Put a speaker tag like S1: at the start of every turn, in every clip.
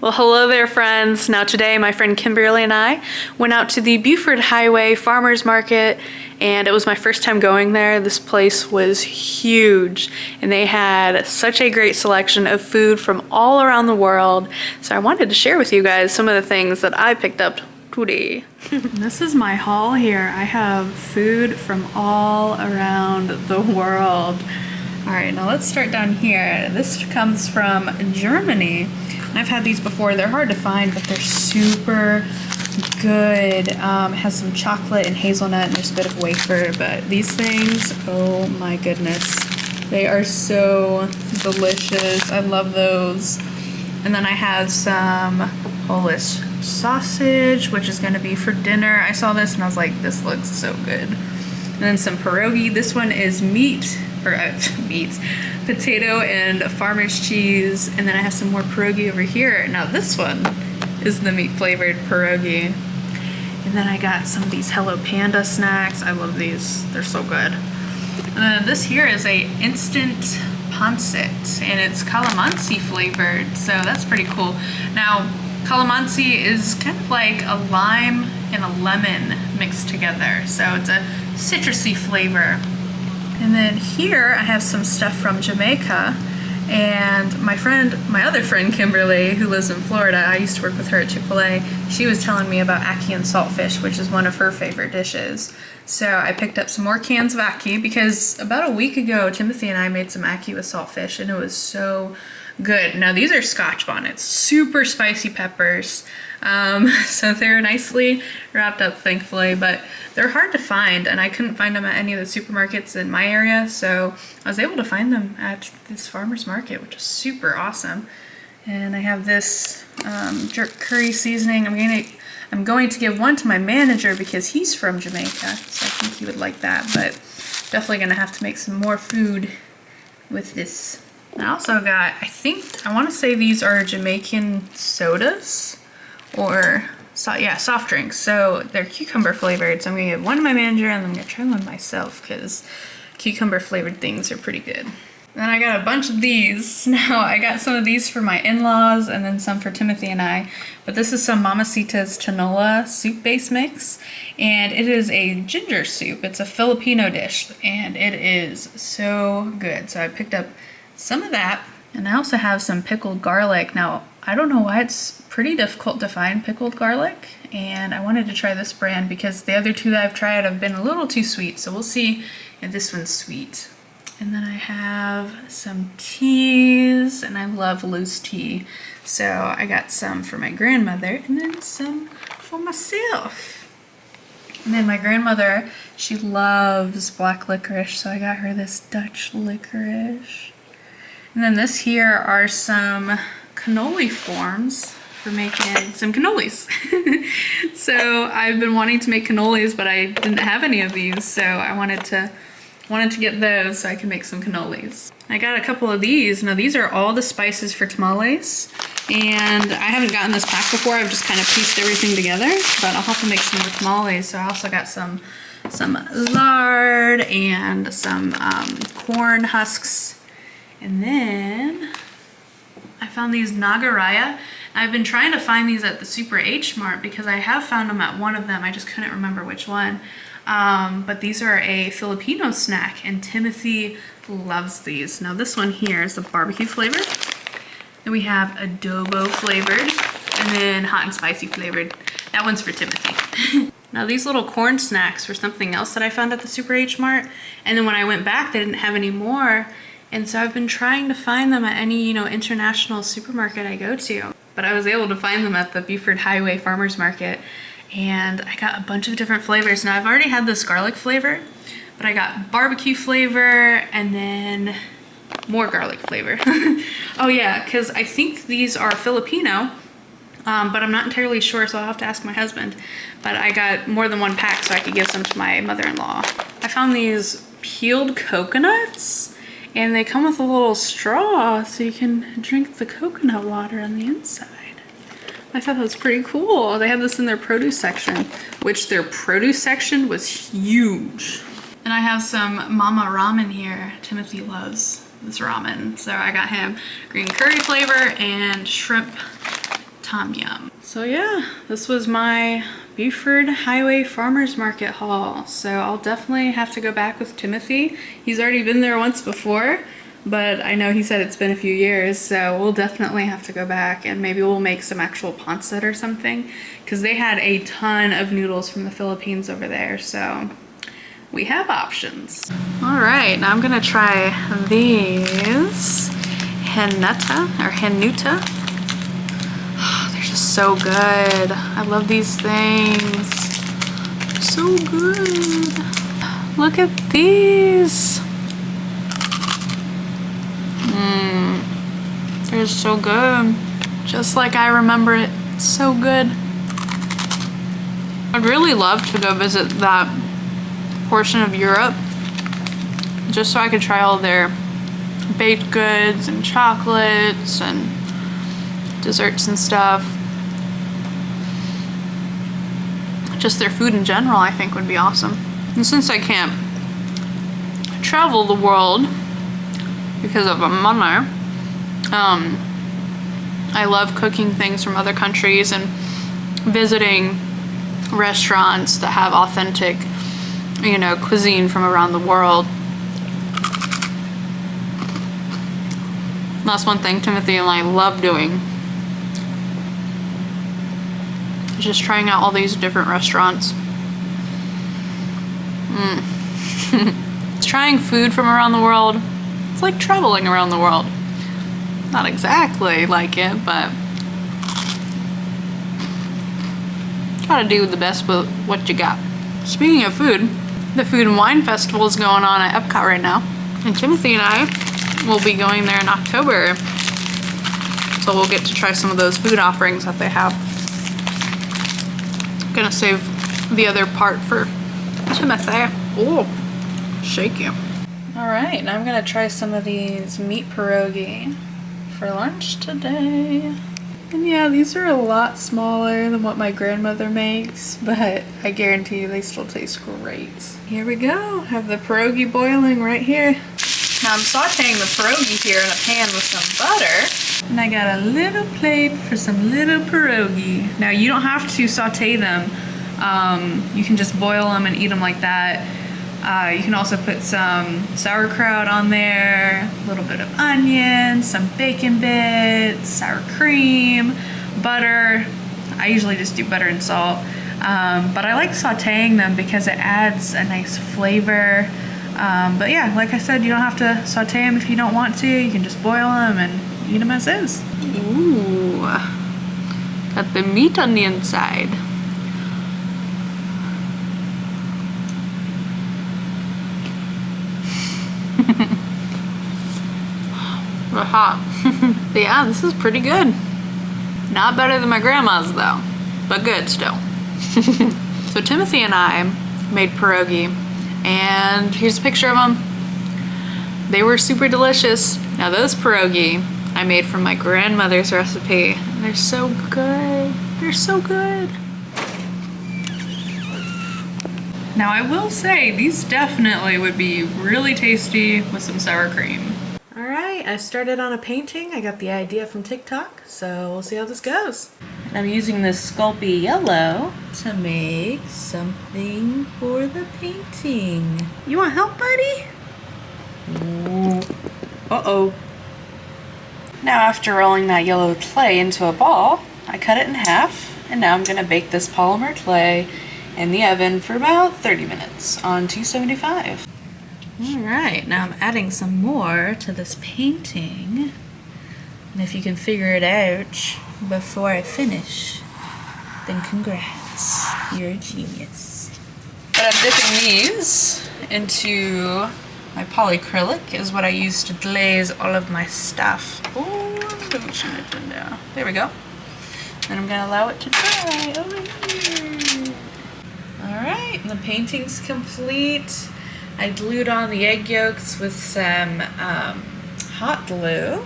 S1: Well, hello there, friends. Now today, my friend Kimberly and I went out to the Buford Highway Farmers Market, and it was my first time going there. This place was huge, and they had such a great selection of food from all around the world. So I wanted to share with you guys some of the things that I picked up today. This is my haul here. I have food from all around the world. All right, now let's start down here. This comes from Germany. And I've had these before. They're hard to find, but they're super good. It has some chocolate and hazelnut and just a bit of wafer, but these things, oh my goodness. They are so delicious. I love those. And then I have some Polish sausage, which is gonna be for dinner. I saw this and I was like, this looks so good. And then some pierogi. This one is potato and farmer's cheese. And then I have some more pierogi over here. Now this one is the meat flavored pierogi. And then I got some of these Hello Panda snacks. I love these, they're so good. And then this here is a instant pancit, and it's calamansi flavored, so that's pretty cool. Now, calamansi is kind of like a lime and a lemon mixed together, so it's a citrusy flavor. And then here I have some stuff from Jamaica, and my other friend Kimberly, who lives in Florida, I used to work with her at Chick-fil-A, she was telling me about ackee and saltfish, which is one of her favorite dishes. So I picked up some more cans of ackee because about a week ago, Timothy and I made some ackee with saltfish, and it was so good. Now these are Scotch bonnets, super spicy peppers. So they're nicely wrapped up, thankfully, but they're hard to find, and I couldn't find them at any of the supermarkets in my area, so I was able to find them at this farmer's market, which is super awesome. And I have this jerk curry seasoning. I'm going to give one to my manager because he's from Jamaica, so I think he would like that, but definitely gonna have to make some more food with this. I also got, I want to say these are Jamaican sodas, or soft drinks. So they're cucumber flavored. So I'm gonna give one to my manager, and I'm gonna try one myself because cucumber flavored things are pretty good. Then I got a bunch of these. Now I got some of these for my in-laws and then some for Timothy and I. But this is some Mamacitas Canola soup base mix, and it is a ginger soup. It's a Filipino dish, and it is so good. So I picked up some of that, and I also have some pickled garlic. Now I don't know why it's pretty difficult to find pickled garlic, and I wanted to try this brand because the other two that I've tried have been a little too sweet, so we'll see if this one's sweet. And then I have some teas, and I love loose tea, so I got some for my grandmother and then some for myself. And then my grandmother, she loves black licorice, so I got her this Dutch licorice. And then this here are some cannoli forms for making some cannolis. So I've been wanting to make cannolis, but I didn't have any of these, so I wanted to get those so I can make some cannolis. I got a couple of these. Now these are all the spices for tamales, and I haven't gotten this pack before. I've just kind of pieced everything together, but I'll have to make some more tamales. So I also got some lard and some corn husks. And then I found these Nagaraya. I've been trying to find these at the Super H Mart because I have found them at one of them. I just couldn't remember which one. But these are a Filipino snack, and Timothy loves these. Now this one here is the barbecue flavored. Then we have adobo flavored, and then hot and spicy flavored. That one's for Timothy. Now these little corn snacks were something else that I found at the Super H Mart, and then when I went back they didn't have any more. And so I've been trying to find them at any, international supermarket I go to. But I was able to find them at the Buford Highway Farmers Market. And I got a bunch of different flavors. Now I've already had this garlic flavor, but I got barbecue flavor and then more garlic flavor. Oh yeah, because I think these are Filipino, but I'm not entirely sure, so I'll have to ask my husband. But I got more than one pack so I could give some to my mother-in-law. I found these peeled coconuts, and they come with a little straw so you can drink the coconut water on the inside. I thought that was pretty cool. They had this in their produce section, which their produce section was huge. And I have some Mama ramen here. Timothy loves this ramen, so I got him green curry flavor and shrimp Tom Yum. So yeah, this was my Buford Highway Farmers Market haul. So I'll definitely have to go back with Timothy. He's already been there once before, but I know he said it's been a few years, so we'll definitely have to go back, and maybe we'll make some actual pancit or something, because they had a ton of noodles from the Philippines over there, so we have options. All right, now I'm gonna try these Hanuta or Hanuta. Oh, they're just so good. I love these things. So good. Look at these. They're so good. Just like I remember it. So good. I'd really love to go visit that portion of Europe just so I could try all their baked goods and chocolates and desserts and stuff. Just their food in general, I think, would be awesome. And since I can't travel the world because of a money, I love cooking things from other countries and visiting restaurants that have authentic, you know, cuisine from around the world. That's one thing Timothy and I love doing. Just trying out all these different restaurants. Trying food from around the world, it's like traveling around the world. Not exactly like it, but gotta do the best with what you got. Speaking of food, the Food and Wine Festival is going on at Epcot right now, and Timothy and I will be going there in October, so we'll get to try some of those food offerings that they have. I'm gonna save the other part for Timothy. Oh, shake you. All right, now I'm gonna try some of these meat pierogi for lunch today. And yeah, these are a lot smaller than what my grandmother makes, but I guarantee you they still taste great. Here we go, have the pierogi boiling right here. Now I'm sauteing the pierogi here in a pan with some butter. And I got a little plate for some little pierogi. Now you don't have to saute them. You can just boil them and eat them like that. You can also put some sauerkraut on there, a little bit of onion, some bacon bits, sour cream, butter. I usually just do butter and salt. But I like sauteing them because it adds a nice flavor. But yeah, like I said, you don't have to saute them if you don't want to. You can just boil them and eat them as is. Ooh, got the meat on the inside. We're hot. But yeah, this is pretty good. Not better than my grandma's though, but good still. So Timothy and I made pierogi, and here's a picture of them. They were super delicious. Now those pierogi I made from my grandmother's recipe. They're so good. They're so good. Now I will say these definitely would be really tasty with some sour cream. Alright, I started on a painting. I got the idea from TikTok, so we'll see how this goes. And I'm using this Sculpey yellow to make something for the painting. You want help, buddy? Uh-oh. Now after rolling that yellow clay into a ball, I cut it in half, and now I'm going to bake this polymer clay in the oven for about 30 minutes on 275. Alright, now I'm adding some more to this painting. And if you can figure it out before I finish, then congrats, you're a genius. But I'm dipping these into my polyacrylic, is what I use to glaze all of my stuff. Oh, I'm pushing it in there. There we go. And I'm gonna allow it to dry over here. Alright, the painting's complete. I glued on the egg yolks with some hot glue,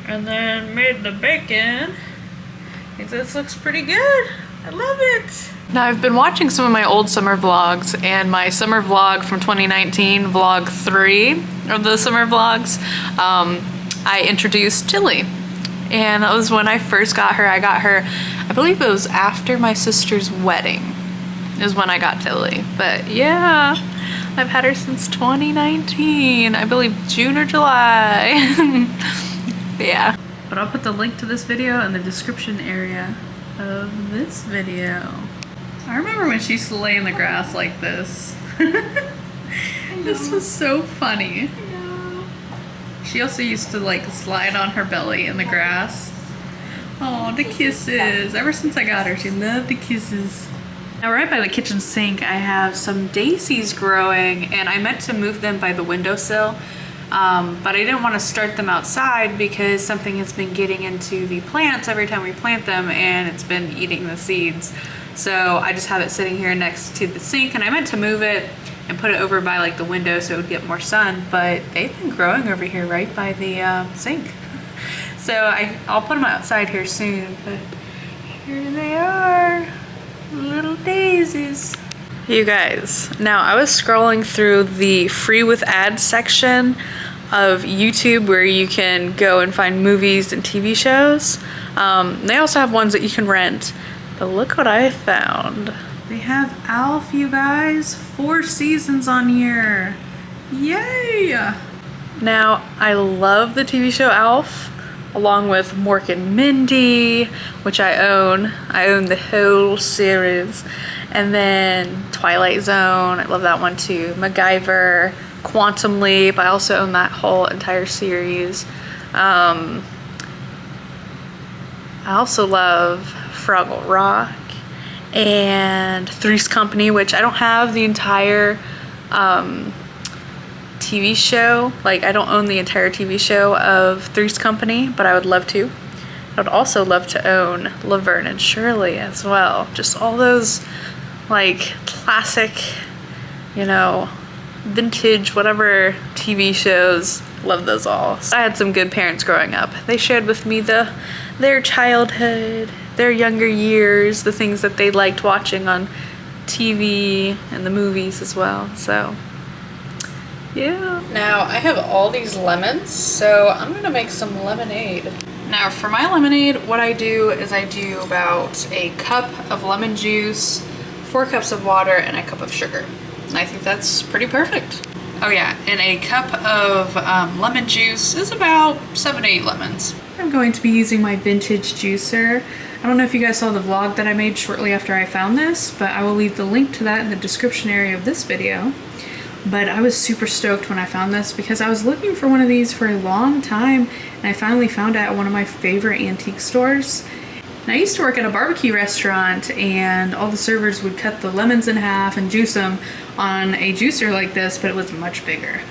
S1: and then made the bacon. I think this looks pretty good. I love it. Now I've been watching some of my old summer vlogs, and my summer vlog from 2019, vlog 3 of the summer vlogs, I introduced Tilly. And that was when I first got her. I got her, I believe it was after my sister's wedding is when I got Tilly. But yeah, I've had her since 2019. I believe June or July. Yeah. But I'll put the link to this video in the description area of this video. I remember when she used to lay in the grass like this. This was so funny. She also used to like slide on her belly in the grass. Oh, the kisses. Ever since I got her, she loved the kisses. Now right by the kitchen sink, I have some daisies growing, and I meant to move them by the windowsill, but I didn't want to start them outside because something has been getting into the plants every time we plant them, and it's been eating the seeds. So I just have it sitting here next to the sink, and I meant to move it and put it over by like the window so it would get more sun, but they've been growing over here right by the sink. So I'll put them outside here soon, but here they are, little daisies. You guys, now I was scrolling through the free with ads section of YouTube where you can go and find movies and TV shows. They also have ones that you can rent, but look what I found. They have Alf, you guys, 4 seasons on here. Yay! Now, I love the TV show Alf, along with Mork and Mindy, which I own. I own the whole series. And then Twilight Zone, I love that one too. MacGyver, Quantum Leap, I also own that whole entire series. I also love Fraggle Rock and Three's Company, which I don't have the entire TV show. Like, I don't own the entire TV show of Three's Company, but I would love to. I would also love to own Laverne and Shirley as well. Just all those like classic, you know, vintage, whatever TV shows. Love those all. I had some good parents growing up. They shared with me their childhood, their younger years, the things that they liked watching on TV and the movies as well. So yeah. Now I have all these lemons, so I'm gonna make some lemonade. Now for my lemonade, what I do is I do about a cup of lemon juice, 4 cups of water, and a cup of sugar. And I think that's pretty perfect. Oh yeah, and a cup of lemon juice is about 7 to 8 lemons. I'm going to be using my vintage juicer. I don't know if you guys saw the vlog that I made shortly after I found this, but I will leave the link to that in the description area of this video. But I was super stoked when I found this because I was looking for one of these for a long time, and I finally found it at one of my favorite antique stores. And I used to work at a barbecue restaurant, and all the servers would cut the lemons in half and juice them on a juicer like this, but it was much bigger.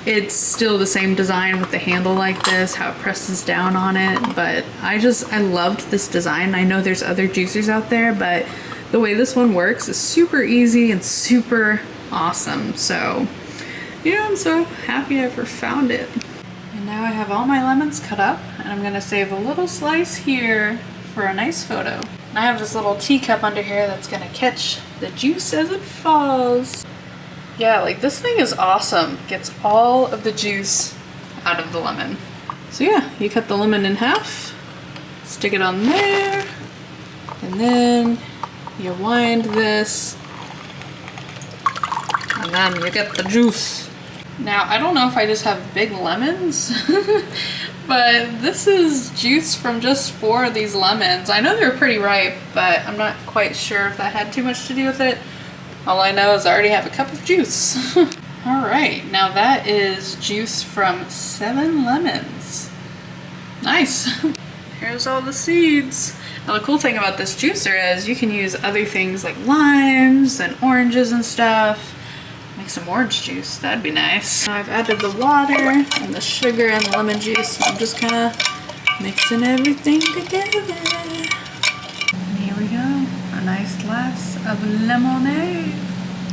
S1: It's still the same design with the handle like this, how it presses down on it, but I loved this design. I know there's other juicers out there, but the way this one works is super easy and super awesome. So yeah, I'm so happy I ever found it. And now I have all my lemons cut up, and I'm gonna save a little slice here for a nice photo. And I have this little teacup under here that's gonna catch the juice as it falls. Yeah, like this thing is awesome. Gets all of the juice out of the lemon. So yeah, you cut the lemon in half, stick it on there, and then you wind this, and then you get the juice. Now, I don't know if I just have big lemons, but this is juice from just 4 of these lemons. I know they're pretty ripe, but I'm not quite sure if that had too much to do with it. All I know is I already have a cup of juice. All right, now that is juice from 7 lemons. Nice. Here's all the seeds. Now the cool thing about this juicer is you can use other things like limes and oranges and stuff. Make some orange juice, that'd be nice. Now I've added the water and the sugar and the lemon juice, and I'm just kind of mixing everything together. And here we go, a nice glass of lemonade.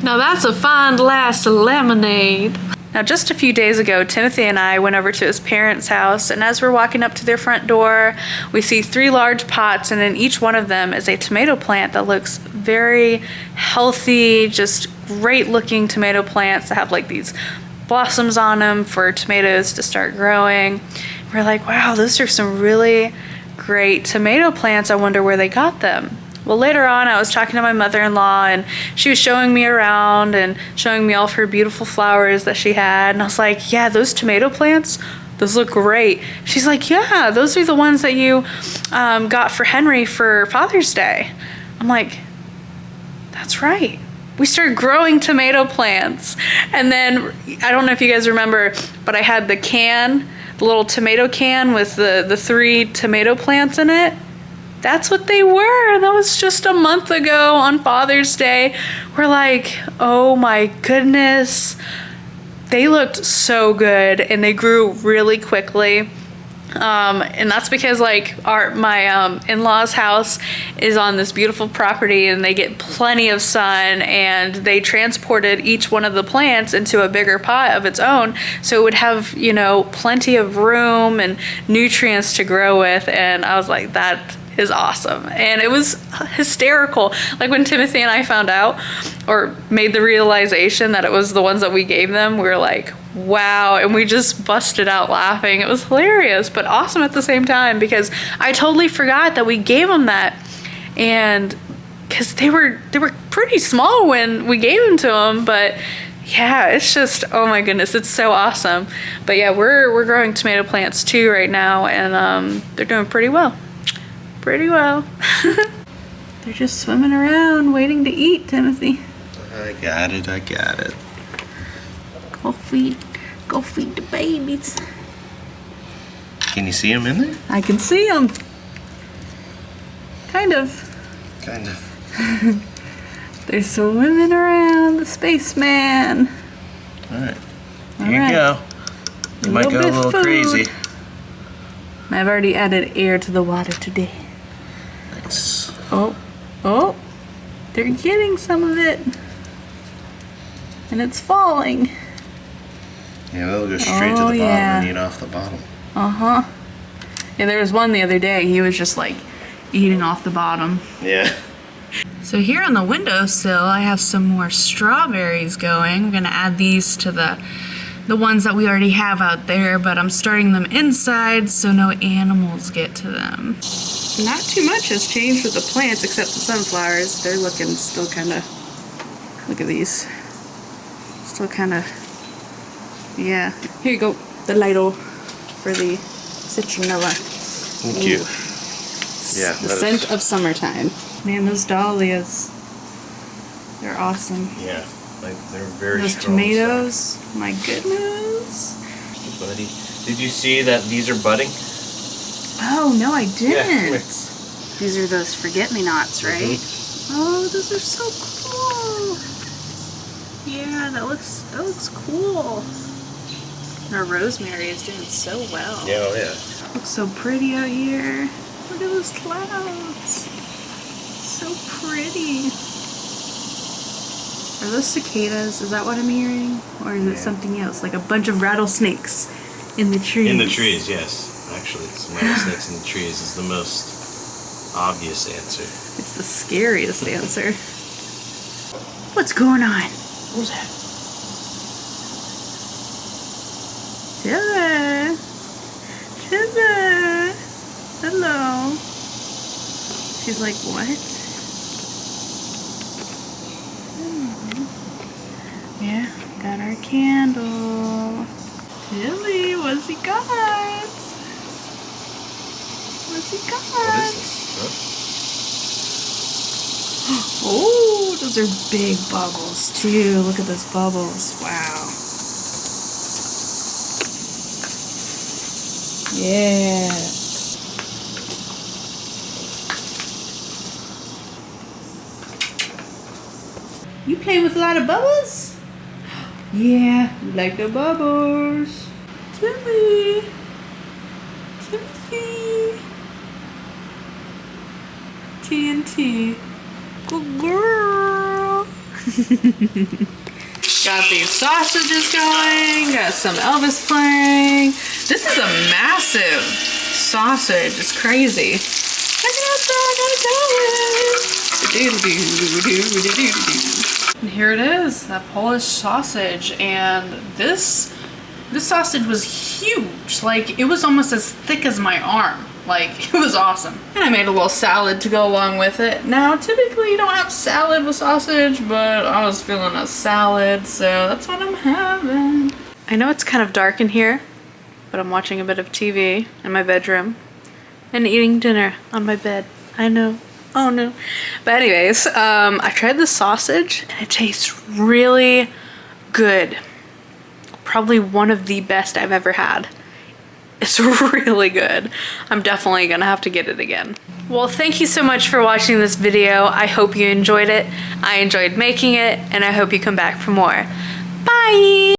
S1: Now that's a fine glass of lemonade. Now just a few days ago, Timothy and I went over to his parents' house, and as we're walking up to their front door, we see 3 large pots, and in each one of them is a tomato plant that looks very healthy, just great looking tomato plants that have like these blossoms on them for tomatoes to start growing. We're we're like, wow, those are some really great tomato plants. I wonder where they got them. Well, later on, I was talking to my mother-in-law, and she was showing me around and showing me all of her beautiful flowers that she had. And I was like, yeah, those tomato plants, those look great. She's like, yeah, those are the ones that you got for Henry for Father's Day. I'm like, that's right. We started growing tomato plants. And then, I don't know if you guys remember, but I had the can, the little tomato can with the 3 tomato plants in it. That's what they were. That was just a month ago on Father's Day. We're like, oh my goodness. They looked so good and they grew really quickly. And that's because like my in-laws house is on this beautiful property and they get plenty of sun, and they transported each one of the plants into a bigger pot of its own so it would have, you know, plenty of room and nutrients to grow with. And I was like, that is awesome. And it was hysterical. Like when Timothy and I found out or made the realization that it was the ones that we gave them, we were like, wow. And we just busted out laughing. It was hilarious, but awesome at the same time, because I totally forgot that we gave them that. And because they were pretty small when we gave them to them, but yeah, it's just, oh my goodness, it's so awesome. But yeah, we're growing tomato plants too right now, and they're doing pretty well. Pretty well. They're just swimming around waiting to eat, Timothy.
S2: I got it.
S1: Go feed the babies.
S2: Can you see them in there?
S1: I can see them. Kind of. They're swimming around the spaceman.
S2: Alright. Here you go. You might go a little crazy.
S1: I've already added air to the water today.
S2: Nice.
S1: Oh, they're getting some of it. And it's falling.
S2: Yeah, they'll go straight to the bottom and eat off the bottom.
S1: Uh-huh. Yeah, there was one the other day. He was just like eating off the bottom.
S2: Yeah.
S1: So here on the windowsill, I have some more strawberries going. I'm gonna add these to the ones that we already have out there, but I'm starting them inside so no animals get to them. Not too much has changed with the plants except the sunflowers. They're looking still kind of, look at these. Still kind of, yeah. Here you go, the Lido for the citronella.
S2: Thank you. Yeah,
S1: the scent of summertime. Man, those dahlias, they're awesome.
S2: Yeah, like they're very
S1: those
S2: strong.
S1: Those tomatoes, my goodness.
S2: Buddy, did you see that these are budding?
S1: Oh, no, I didn't.
S2: Yeah,
S1: these are those forget-me-nots, right?
S2: Mm-hmm.
S1: Oh, those are so cool. Yeah, that looks cool. Our rosemary is doing so well.
S2: Yeah, oh yeah.
S1: Looks so pretty out here. Look at those clouds. So pretty. Are those cicadas? Is that what I'm hearing? Or is it something else? Like a bunch of rattlesnakes in the trees?
S2: In the trees, yes. Actually, some rattlesnakes in the trees is the most obvious answer.
S1: It's the scariest answer. What's going on?
S2: Who's that?
S1: Chilla. Chilla. Hello. She's like, what? Yeah, got our candle. Tilly, what's he got? What's he got?
S2: What is this? Huh?
S1: Oh, those are big bubbles too. Look at those bubbles. Wow. Yeah. You play with a lot of bubbles? Yeah, you like the bubbles. Timmy. Timothy. TNT. Good girl. Got these sausages going. Got some Elvis playing. This is a massive sausage. It's crazy. Check it out, dog. And here it is, that Polish sausage. And this This sausage was huge. Like, it was almost as thick as my arm. Like, it was awesome. And I made a little salad to go along with it. Now, typically you don't have salad with sausage, but I was feeling a salad, so that's what I'm having. I know it's kind of dark in here, but I'm watching a bit of TV in my bedroom and eating dinner on my bed. I know. Oh no. But anyways, I tried the sausage and it tastes really good. Probably one of the best I've ever had. It's really good. I'm definitely gonna have to get it again. Well, thank you so much for watching this video. I hope you enjoyed it. I enjoyed making it, and I hope you come back for more. Bye!